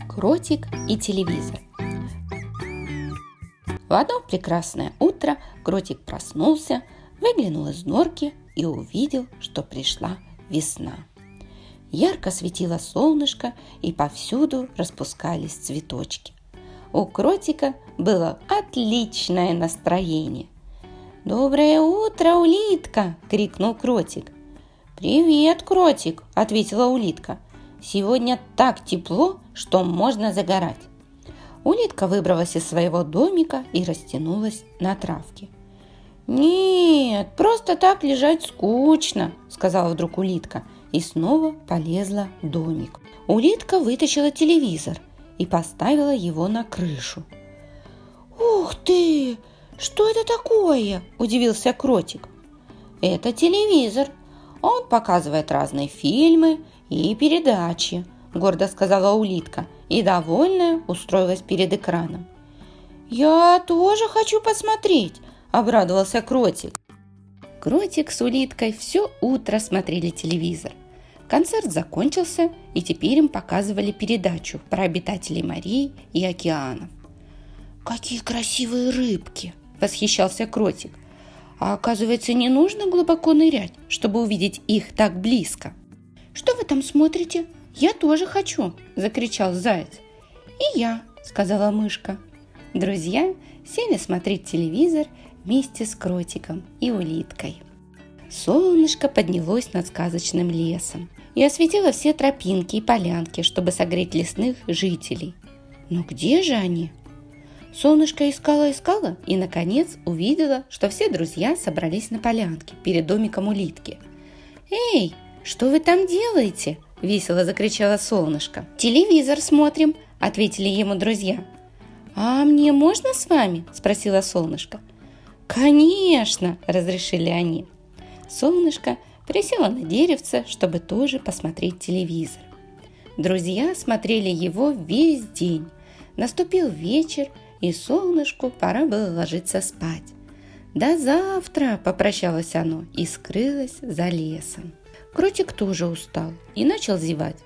Кротик и телевизор. В одно прекрасное утро Кротик проснулся, выглянул из норки и увидел, что пришла весна. Ярко светило солнышко, и повсюду распускались цветочки. У Кротика было отличное настроение. «Доброе утро, улитка!» – крикнул Кротик. «Привет, Кротик!» – ответила улитка. «Сегодня так тепло, что можно загорать». Улитка выбралась из своего домика и растянулась на травке. «Нет, просто так лежать скучно», – сказала вдруг улитка и снова полезла в домик. Улитка вытащила телевизор и поставила его на крышу. «Ух ты! Что это такое?» – удивился Кротик. «Это телевизор. Он показывает разные фильмы и передачи», – гордо сказала улитка и, довольная, устроилась перед экраном. «Я тоже хочу посмотреть», – обрадовался Кротик. Кротик с улиткой все утро смотрели телевизор. Концерт закончился, и теперь им показывали передачу про обитателей морей и океанов. «Какие красивые рыбки!» – восхищался Кротик. «А оказывается, не нужно глубоко нырять, чтобы увидеть их так близко». «Что вы там смотрите? Я тоже хочу!» – закричал заяц. «И я!» – сказала мышка. Друзья сели смотреть телевизор вместе с Кротиком и улиткой. Солнышко поднялось над сказочным лесом и осветило все тропинки и полянки, чтобы согреть лесных жителей. Но где же они? Солнышко искало и, наконец, увидела, что все друзья собрались на полянке перед домиком улитки. «Эй, что вы там делаете?» – весело закричало солнышко. «Телевизор смотрим», – ответили ему друзья. «А мне можно с вами?» – спросила солнышко. «Конечно!» – разрешили они. Солнышко присело на деревце, чтобы тоже посмотреть телевизор. Друзья смотрели его весь день. Наступил вечер, и солнышку пора было ложиться спать. «До завтра!» – попрощалось оно и скрылось за лесом. Кротик тоже устал и начал зевать,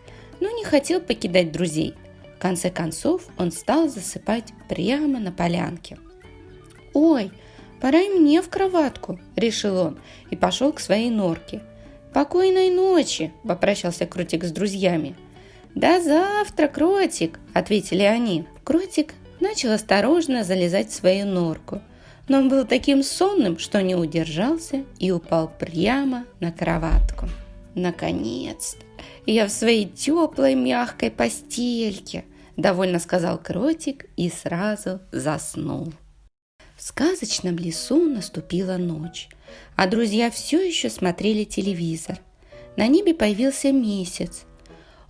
но не хотел покидать друзей. В конце концов он стал засыпать прямо на полянке. «Ой, пора и мне в кроватку», – решил он и пошел к своей норке. «Покойной ночи!» – попрощался Кротик с друзьями. «До завтра, Кротик!» – ответили они. Кротик начал осторожно залезать в свою норку, но он был таким сонным, что не удержался и упал прямо на кроватку. «Наконец-то я в своей теплой мягкой постельке!» – довольно сказал Кротик и сразу заснул. В сказочном лесу наступила ночь, а друзья все еще смотрели телевизор. На небе появился месяц.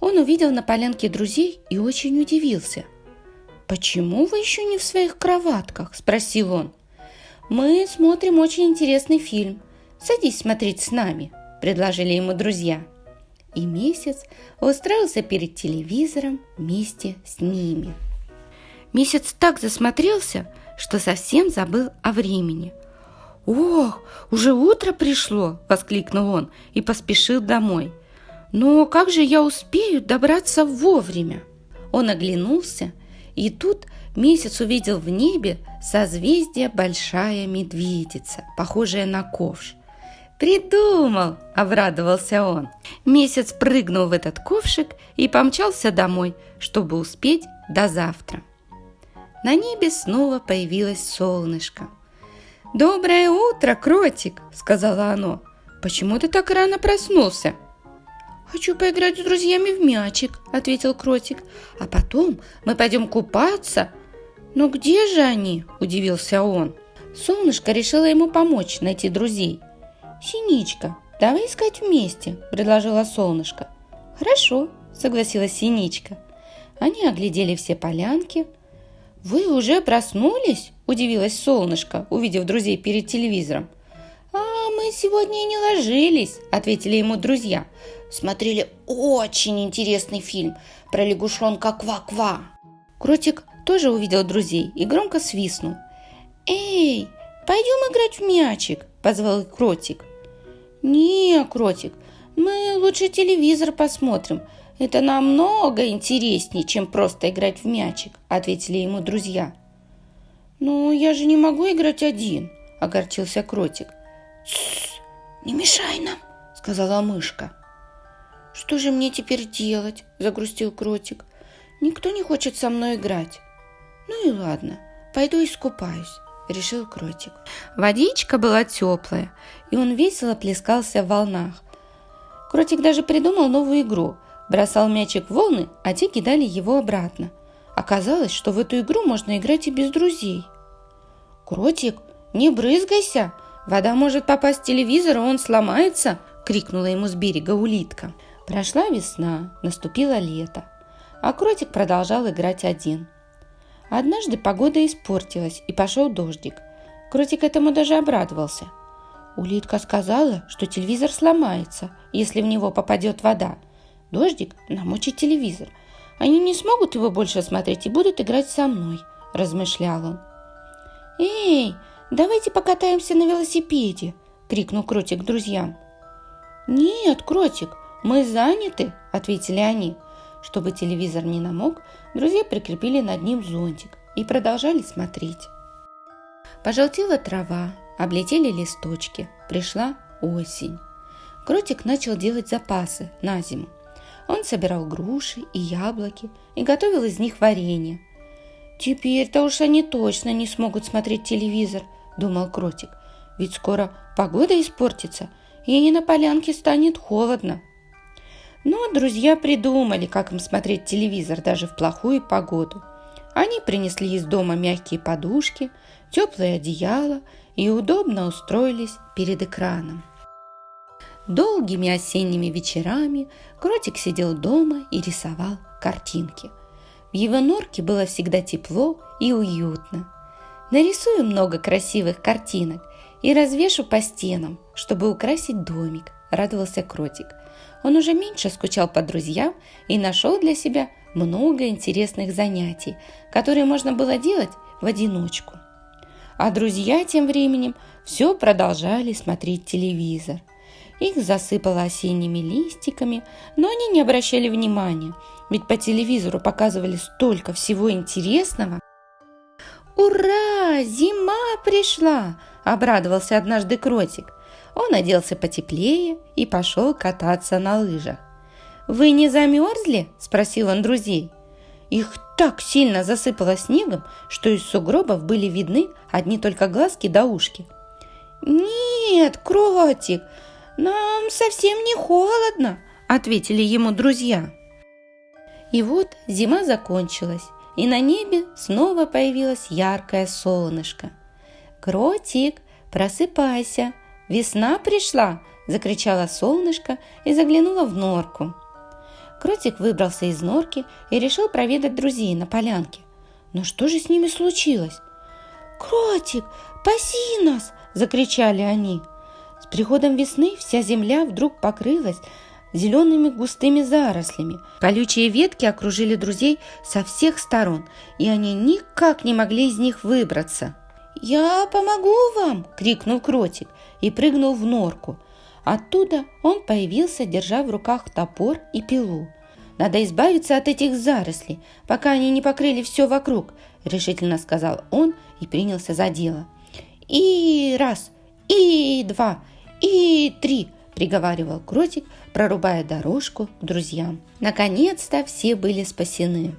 Он увидел на полянке друзей и очень удивился. «Почему вы еще не в своих кроватках?» – спросил он. «Мы смотрим очень интересный фильм. Садись смотреть с нами», – предложили ему друзья. И месяц устроился перед телевизором вместе с ними. Месяц так засмотрелся, что совсем забыл о времени. «Ох, уже утро пришло!» – воскликнул он и поспешил домой. «Но как же я успею добраться вовремя?» Он оглянулся, и тут месяц увидел в небе созвездие Большая Медведица, похожая на ковш. «Придумал!» – обрадовался он. Месяц прыгнул в этот ковшик и помчался домой, чтобы успеть до завтра. На небе снова появилось солнышко. «Доброе утро, Кротик!» – сказала оно. «Почему ты так рано проснулся?» «Хочу поиграть с друзьями в мячик», – ответил Кротик. «А потом мы пойдем купаться». «Но где же они?» – удивился он. Солнышко решило ему помочь найти друзей. «Синичка, давай искать вместе», – предложила солнышко. «Хорошо», – согласилась Синичка. Они оглядели все полянки. «Вы уже проснулись?» – удивилась солнышко, увидев друзей перед телевизором. «А мы сегодня и не ложились», – ответили ему друзья. «Смотрели очень интересный фильм про лягушонка Ква-Ква». Кротик тоже увидел друзей и громко свистнул. «Эй, пойдем играть в мячик», – позвал Кротик. «Не, Кротик, мы лучше телевизор посмотрим. «Это намного интереснее, чем просто играть в мячик», – ответили ему друзья. «Ну, я же не могу играть один», – огорчился Кротик. «Тссс, не мешай нам», – сказала мышка. «Что же мне теперь делать?» – загрустил Кротик. «Никто не хочет со мной играть». «Ну и ладно, пойду искупаюсь», – решил Кротик. Водичка была теплая, и он весело плескался в волнах. Кротик даже придумал новую игру. Бросал мячик в волны, а те кидали его обратно. Оказалось, что в эту игру можно играть и без друзей. «Кротик, не брызгайся! Вода может попасть в телевизор, и он сломается!» – крикнула ему с берега улитка. Прошла весна, наступило лето, а Кротик продолжал играть один. Однажды погода испортилась, и пошел дождик. Кротик этому даже обрадовался. Улитка сказала, что телевизор сломается, если в него попадет вода. Дождик намочит телевизор. Они не смогут его больше смотреть и будут играть со мной, размышлял он. «Эй, давайте покатаемся на велосипеде!» – крикнул Кротик друзьям. «Нет, Кротик, мы заняты!» – ответили они. Чтобы телевизор не намок, друзья прикрепили над ним зонтик и продолжали смотреть. Пожелтела трава, облетели листочки, пришла осень. Кротик начал делать запасы на зиму. Он собирал груши и яблоки и готовил из них варенье. «Теперь-то уж они точно не смогут смотреть телевизор», – думал Кротик, «ведь скоро погода испортится, и на полянке станет холодно». Но друзья придумали, как им смотреть телевизор даже в плохую погоду. Они принесли из дома мягкие подушки, теплое одеяло и удобно устроились перед экраном. Долгими осенними вечерами Кротик сидел дома и рисовал картинки. В его норке было всегда тепло и уютно. «Нарисую много красивых картинок и развешу по стенам, чтобы украсить домик», – радовался Кротик. Он уже меньше скучал по друзьям и нашел для себя много интересных занятий, которые можно было делать в одиночку. А друзья тем временем все продолжали смотреть телевизор. Их засыпало осенними листиками, но они не обращали внимания, ведь по телевизору показывали столько всего интересного. «Ура! Зима пришла!» – обрадовался однажды Кротик. Он оделся потеплее и пошел кататься на лыжах. «Вы не замерзли?» – спросил он друзей. Их так сильно засыпало снегом, что из сугробов были видны одни только глазки да ушки. «Нет, Кротик, нам совсем не холодно», – ответили ему друзья. И вот зима закончилась, и на небе снова появилось яркое солнышко. «Кротик, просыпайся! Весна пришла!» – закричало солнышко и заглянуло в норку. Кротик выбрался из норки и решил проведать друзей на полянке. Но что же с ними случилось? «Кротик, паси нас!» – закричали они. С приходом весны вся земля вдруг покрылась зелеными густыми зарослями. Колючие ветки окружили друзей со всех сторон, и они никак не могли из них выбраться. «Я помогу вам!» – крикнул Кротик и прыгнул в норку. Оттуда он появился, держа в руках топор и пилу. «Надо избавиться от этих зарослей, пока они не покрыли все вокруг», – решительно сказал он и принялся за дело. «И раз, и два, и три!» – приговаривал Кротик, прорубая дорожку к друзьям. Наконец-то все были спасены.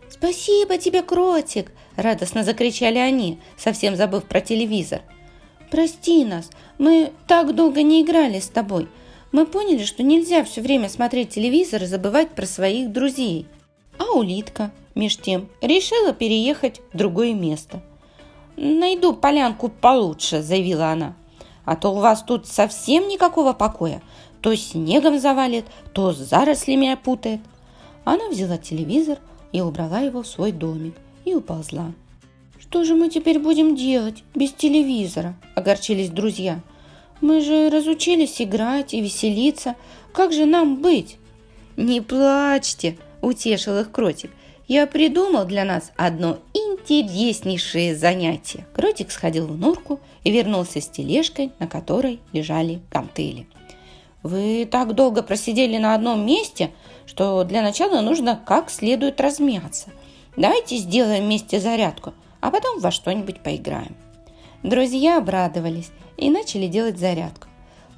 «Спасибо тебе, Кротик!» – радостно закричали они, совсем забыв про телевизор. «Прости нас, мы так долго не играли с тобой. Мы поняли, что нельзя все время смотреть телевизор и забывать про своих друзей». А улитка, меж тем, решила переехать в другое место. «Найду полянку получше», – заявила она. «А то у вас тут совсем никакого покоя. То снегом завалит, то с зарослями опутает». Она взяла телевизор и убрала его в свой домик и уползла. «Что же мы теперь будем делать без телевизора?» – огорчились друзья. «Мы же разучились играть и веселиться. Как же нам быть?» «Не плачьте!» – утешил их Кротик. «Я придумал для нас одно интереснейшее занятие». Кротик сходил в норку и вернулся с тележкой, на которой лежали гантели. вы так долго просидели на одном месте, что для начала нужно как следует размяться. Давайте сделаем вместе зарядку, а потом во что-нибудь поиграем». Друзья обрадовались и начали делать зарядку.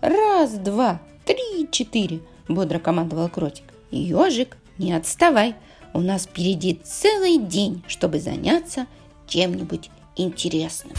«Раз, два, три, четыре», – бодро командовал кротик. «Ежик, не отставай, у нас впереди целый день, чтобы заняться чем-нибудь интересным».